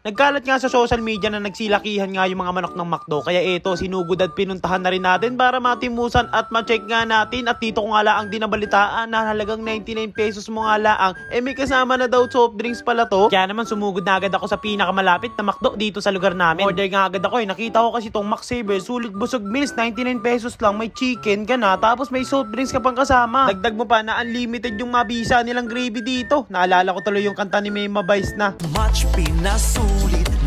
Nagkalat nga sa social media na nagsilakihan nga yung mga manok ng McDo. Kaya ito, sinugod at pinuntahan na rin natin para matimusan at ma-check nga natin. At dito ko nga laang dinabalitaan na halagang 99 pesos mo nga laang. May kasama na daw soft drinks pala to. Kaya naman sumugod na agad ako sa pinakamalapit na McDo dito sa lugar namin. Order nga agad ako. Nakita ko kasi tong McSaver, sulit busog meals, 99 pesos lang. May chicken ka na, tapos may soft drinks ka pang kasama. Dagdag mo pa na unlimited yung mabisa nilang gravy dito. Naalala ko tuloy yung kanta ni May Vice na Much pinasulit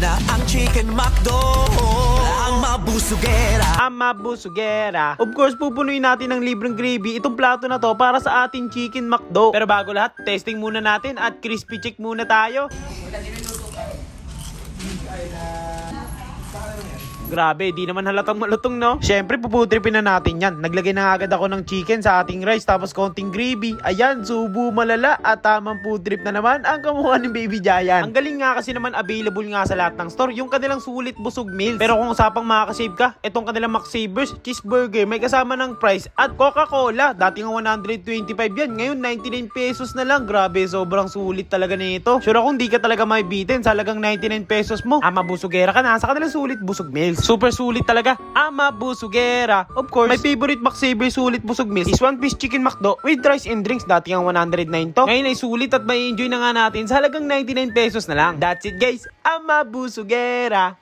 na ang Chicken McDo, ang mabusugera. Busugera. Of course, pupunuin natin ng libreng gravy itong plato na to para sa ating Chicken McDo. Pero bago lahat, testing muna natin at crispy check muna tayo. Grabe, di naman halatang malutong, no? Syempre, puputripin na natin yan. Naglagay na agad ako ng chicken sa ating rice, tapos konting gravy. Ayan, subo malala at tamang food trip na naman ang kamukha ni Baby Giant. Ang galing nga kasi naman available nga sa lahat ng store yung kanilang sulit busog meals. Pero kung usapang makakasave ka, itong kanilang McSavers cheeseburger may kasama ng fries at Coca-Cola. Dati nga 125 yan, ngayon 99 pesos na lang. Grabe, sobrang sulit talaga nito. Sure akong di ka talaga maibitin sa halagang 99 pesos mo. Mabusugera ka na sa kanilang sulit busog meals. Super sulit talaga. Mabusugera. Of course, my favorite McSaver sulit busog meals is one piece chicken McDo with rice and drinks. Dati ang 109 to. Ngayon ay sulit at may enjoy na nga natin sa halagang 99 pesos na lang. That's it guys. Mabusugera.